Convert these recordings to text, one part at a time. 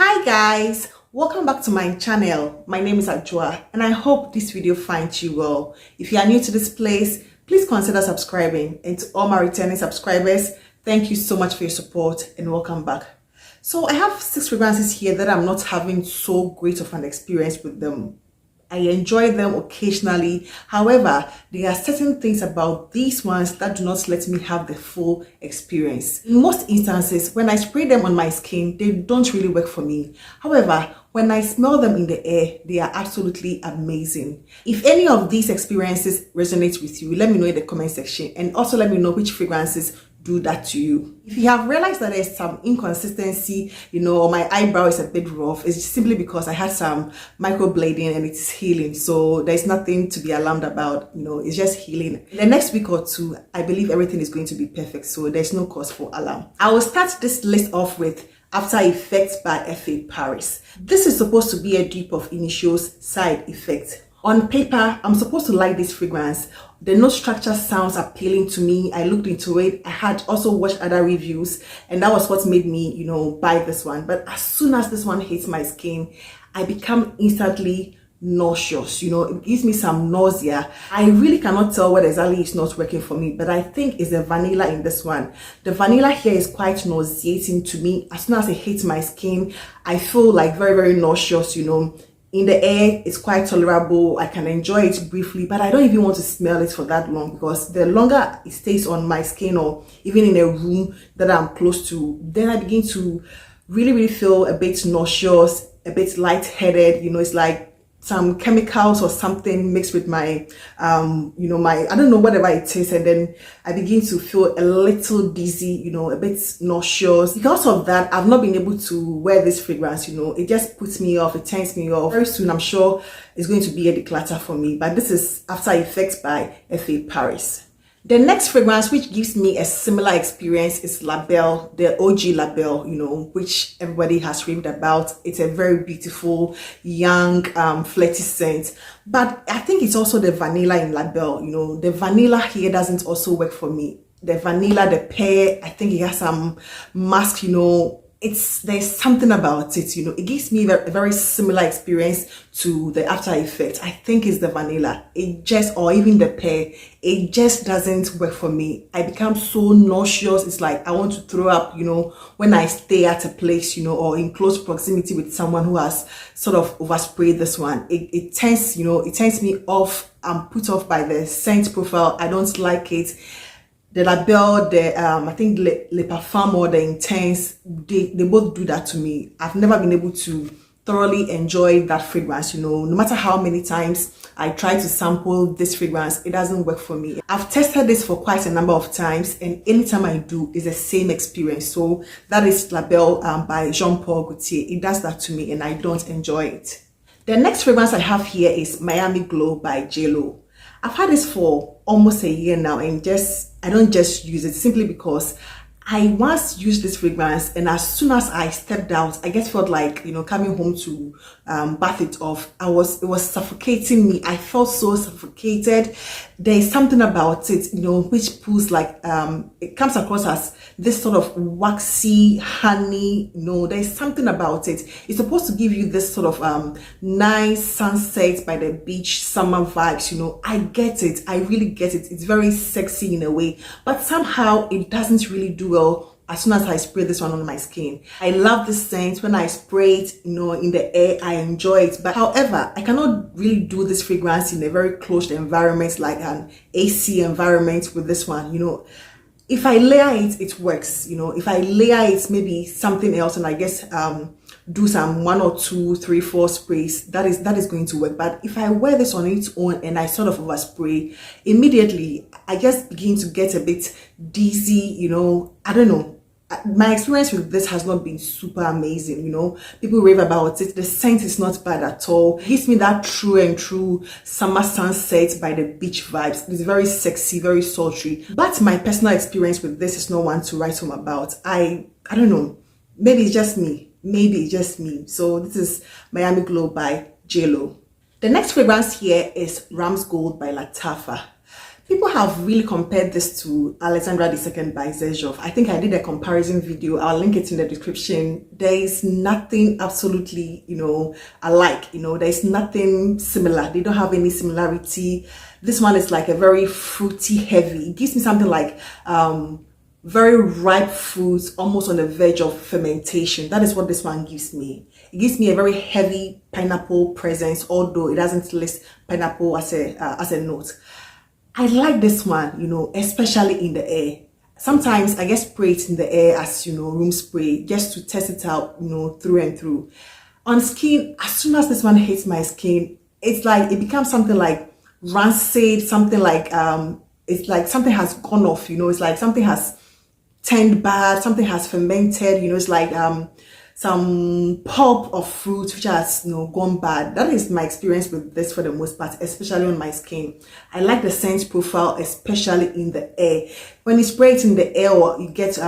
Hi guys, welcome back to my channel. My name is Ajua and I hope this video finds you well. If you are new to this place, please consider subscribing, and to all my returning subscribers, thank you so much for your support and welcome back. So I have 6 fragrances here that I'm not having so great of an experience with them. I enjoy them occasionally. However, there are certain things about these ones that do not let me have the full experience. In most instances, when I spray them on my skin, they don't really work for me. However, when I smell them in the air, they are absolutely amazing. If any of these experiences resonate with you, let me know in the comment section, and also let me know which fragrances do that to you. If you have realized that there's some inconsistency, or my eyebrow is a bit rough, it's simply because I had some microblading and it's healing. So there's nothing to be alarmed about, it's just healing. In the next week or two, I believe everything is going to be perfect. So there's no cause for alarm. I will start this list off with After Effects by F.A. Paris. This is supposed to be a dupe of Initio's Side Effect. On paper, I'm supposed to like this fragrance. The note structure sounds appealing to me. I looked into it. I had also watched other reviews, and that was what made me, buy this one. But as soon as this one hits my skin, I become instantly nauseous. It gives me some nausea. I really cannot tell what exactly is not working for me, but I think it's the vanilla in this one. The vanilla here is quite nauseating to me. As soon as it hits my skin, I feel like very, very nauseous. In the air, it's quite tolerable. I can enjoy it briefly, but I don't even want to smell it for that long, because the longer it stays on my skin, or even in a room that I'm close to, then I begin to really feel a bit nauseous, a bit lightheaded. It's like some chemicals or something mixed with my my, I don't know, whatever it is, and then I begin to feel a little dizzy, a bit nauseous. Because of that, I've not been able to wear this fragrance. It just puts me off, it turns me off. Very soon, I'm sure it's going to be a declutter for me, but this is After Effects by F.A. Paris. The next fragrance which gives me a similar experience is Belle, the OG Belle, which everybody has raved about. It's a very beautiful, young, flirty scent. But I think it's also the vanilla in Belle. The vanilla here doesn't also work for me. The vanilla, the pear, I think it has some musk, there's something about it, it gives me a very similar experience to the After Effect. I think it's the vanilla, or even the pear, it just doesn't work for me. I become so nauseous. It's like I want to throw up, when I stay at a place, or in close proximity with someone who has sort of oversprayed this one. It turns me off. I'm put off by the scent profile. I don't like it. The Belle, I think Le Parfum or the Intense, they both do that to me. I've never been able to thoroughly enjoy that fragrance. No matter how many times I try to sample this fragrance, it doesn't work for me. I've tested this for quite a number of times, and anytime I do, it's the same experience. So that is La Belle by Jean-Paul Gaultier. It does that to me, and I don't enjoy it. The next fragrance I have here is Miami Glow by JLo. I've had this for almost a year now, and I don't just use it simply because I once used this fragrance, and as soon as I stepped out, I just felt like, coming home to bath it off. It was suffocating me. I felt so suffocated. There's something about it, which pulls like, it comes across as this sort of waxy honey. There's something about it. It's supposed to give you this sort of nice sunset by the beach, summer vibes. I get it. I really get it. It's very sexy in a way, but somehow it doesn't really do well as soon as I spray this one on my skin. I love this scent. When I spray it, in the air, I enjoy it. But however, I cannot really do this fragrance in a very closed environment, like an AC environment with this one. If I layer it, it works. If I layer it, maybe something else, and I guess do some 1 or 2, 3, 4 sprays, that is going to work. But if I wear this on its own and I sort of overspray, immediately I just begin to get a bit dizzy. I don't know. My experience with this has not been super amazing. People rave about it. The scent is not bad at all. It gives me that true summer sunset by the beach vibes. It's very sexy, very sultry. But my personal experience with this is not one to write home about. I don't know. Maybe it's just me. So this is Miami Glow by JLo. The next fragrance here is Ramz Gold by Lattafa. People have really compared this to Alexandra II by Zezhov. I think I did a comparison video. I'll link it in the description. There is nothing absolutely, alike. There's nothing similar. They don't have any similarity. This one is like a very fruity heavy. It gives me something like very ripe fruits, almost on the verge of fermentation. That is what this one gives me. It gives me a very heavy pineapple presence, although it doesn't list pineapple as a note. I like this one, especially in the air. Sometimes I just spray it in the air as, room spray, just to test it out, through and through. On skin, as soon as this one hits my skin, it's like, it becomes something like rancid, something like, it's like something has gone off, it's like something has turned bad, something has fermented, it's like, some pulp of fruit which has gone bad. That is my experience with this for the most part, especially on my skin. I like the scent profile, especially in the air. When you spray it in the air, or you get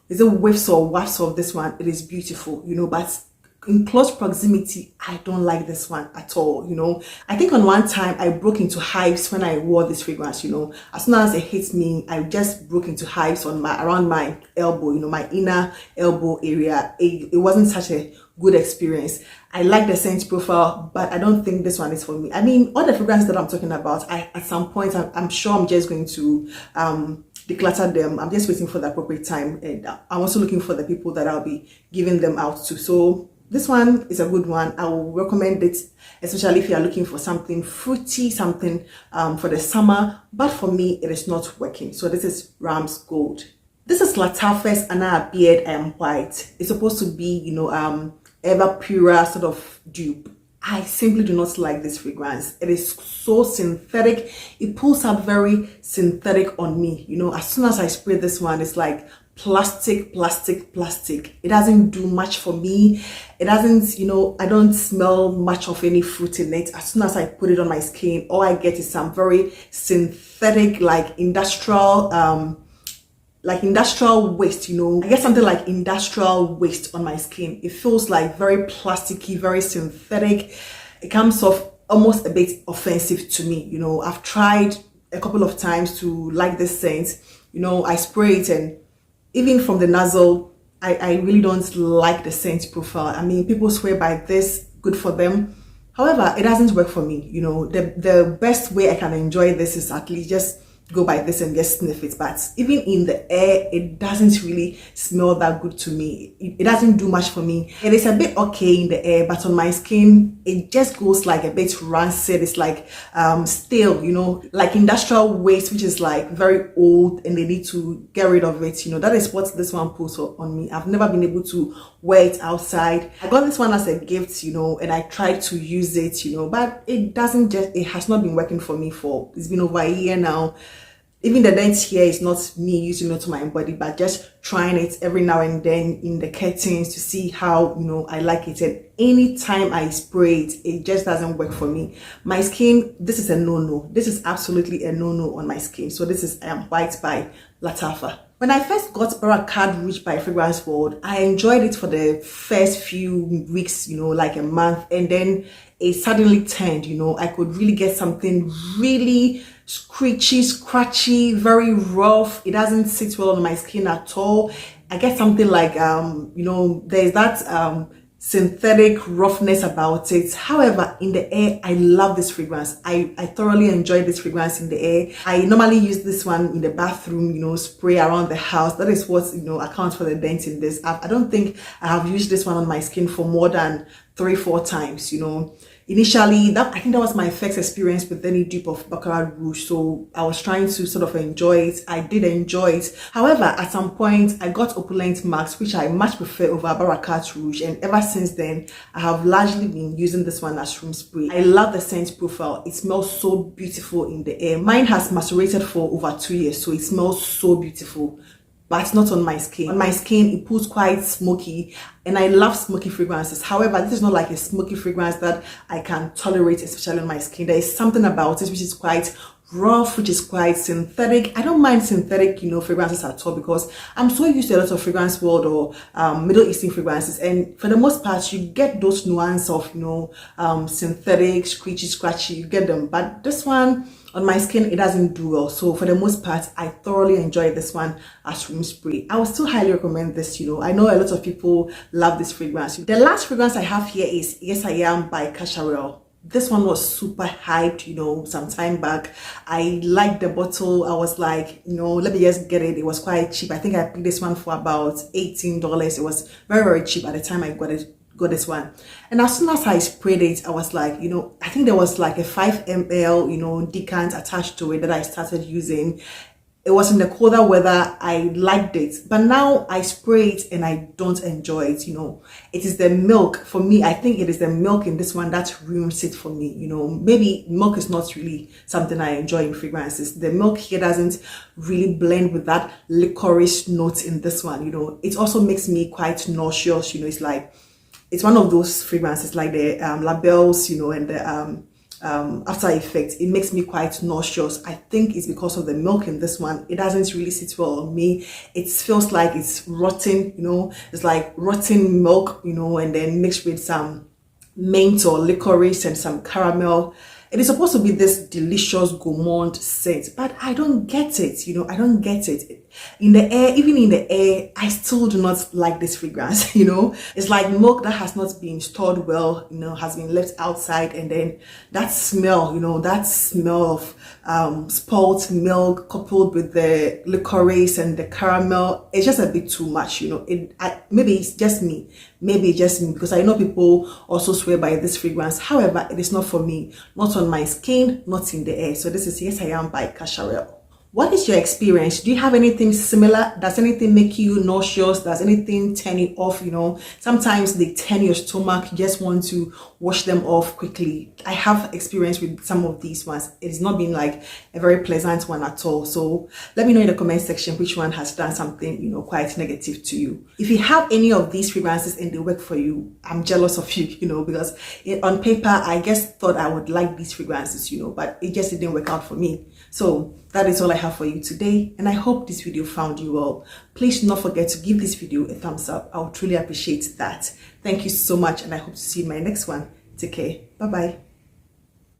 is it whiffs or wafts of this one, it is beautiful, but in close proximity, I don't like this one at all. I think on one time I broke into hives when I wore this fragrance. As soon as it hits me, I just broke into hives on around my elbow, my inner elbow area. It wasn't such a good experience. I like the scent profile, but I don't think this one is for me. I mean, all the fragrances that I'm talking about, at some point I'm sure I'm just going to declutter them. I'm just waiting for the appropriate time, and I'm also looking for the people that I'll be giving them out to. So this one is a good one. I will recommend it, especially if you are looking for something fruity, something for the summer. But for me, it is not working. So this is Ramz Gold. This is Lattafa's Abeyedh I Am White. It's supposed to be, ever purer sort of dupe. I simply do not like this fragrance. It is so synthetic. It pulls up very synthetic on me. As soon as I spray this one, it's like plastic. It doesn't do much for me. It doesn't, I don't smell much of any fruit in it. As soon as I put it on my skin, all I get is some very synthetic, like industrial waste, I get something like industrial waste on my skin. It feels like very plasticky, very synthetic. It comes off almost a bit offensive to me. I've tried a couple of times to like this scent. I spray it, and even from the nozzle, I really don't like the scent profile. I mean, people swear by this, good for them. However, it doesn't work for me. The best way I can enjoy this is at least just go by this and just sniff it. But even in the air, it doesn't really smell that good to me. It doesn't do much for me. It is a bit okay in the air, but on my skin, it just goes like a bit rancid. It's like stale, like industrial waste, which is like very old and they need to get rid of it. That is what this one pulls on me. I've never been able to wear it outside. I got this one as a gift, and I tried to use it, but it has not been working for me it's been over a year now. Even the dent here is not me using it to my body, but just trying it every now and then in the curtains to see how, I like it. And anytime I spray it, it just doesn't work for me. My skin, this is a no-no. This is absolutely a no-no on my skin. So this is I Am White by Lattafa. When I first got Barrakat Rouge by Fragrance World, I enjoyed it for the first few weeks, like a month, and then it suddenly turned, I could really get something really screechy, scratchy, very rough. It doesn't sit well on my skin at all. I get something like, there's that synthetic roughness about it. However, in the air, I love this fragrance. I thoroughly enjoy this fragrance in the air. I normally use this one in the bathroom, spray around the house. That is what, accounts for the dent in this. I don't think I have used this one on my skin for more than 3-4 times, Initially, I think that was my first experience with any dupe of Barrakat Rouge, so I was trying to sort of enjoy it. I did enjoy it. However, at some point, I got opulent marks, which I much prefer over Barrakat Rouge, and ever since then, I have largely been using this one as room spray. I love the scent profile. It smells so beautiful in the air. Mine has macerated for over 2 years, so it smells so beautiful. But not on my skin. On my skin, it pulls quite smoky, and I love smoky fragrances. However, this is not like a smoky fragrance that I can tolerate, especially on my skin. There is something about it which is quite rough, which is quite synthetic. I don't mind synthetic, fragrances at all, because I'm so used to a lot of Fragrance World or Middle Eastern fragrances, and for the most part, you get those nuances of, synthetic, screechy, scratchy, you get them. But this one, on my skin it doesn't do well. So for the most part, I thoroughly enjoy this one as room spray. I would still highly recommend this. I know a lot of people love this fragrance. The last fragrance I have here is Yes I Am by Chacharel. This one was super hyped, some time back. I liked the bottle. I was like, let me just get it. It was quite cheap. I think I picked this one for about $18. It was very, very cheap at the time I got this one. And as soon as I sprayed it, I was like, I think there was like a 5 ml, decant attached to it that I started using. It was in the colder weather. I liked it, but now I spray it and I don't enjoy it. It is the milk for me. I think it is the milk in this one that ruins it for me. Maybe milk is not really something I enjoy in fragrances. The milk here doesn't really blend with that licorice note in this one. It also makes me quite nauseous. It's like, it's one of those fragrances like the labels, and the after effects. It makes me quite nauseous. I think it's because of the milk in this one. It doesn't really sit well on me. It feels like it's rotten, it's like rotten milk, and then mixed with some mint or licorice and some caramel. It is supposed to be this delicious gourmand scent, but I don't get it. I don't get it. In the air, even in the air, I still do not like this fragrance. It's like milk that has not been stored well, has been left outside, and then that smell, that smell of spoiled milk coupled with the licorice and the caramel, it's just a bit too much. Maybe it's just me. Because I know people also swear by this fragrance. However, it is not for me, not on my skin, not in the air. So this is Yes I Am by Chacharel. What is your experience? Do you have anything similar? Does anything make you nauseous? Does anything turn you off? Sometimes they turn your stomach. You just want to wash them off quickly. I have experience with some of these ones. It's not been like a very pleasant one at all. So let me know in the comment section which one has done something, quite negative to you. If you have any of these fragrances and they work for you, I'm jealous of you, because on paper, I just thought I would like these fragrances, but it just didn't work out for me. So that is all I have for you today, and I hope this video found you well. Please do not forget to give this video a thumbs up. I would truly appreciate that. Thank you so much, and I hope to see you in my next one. Take care. Bye bye.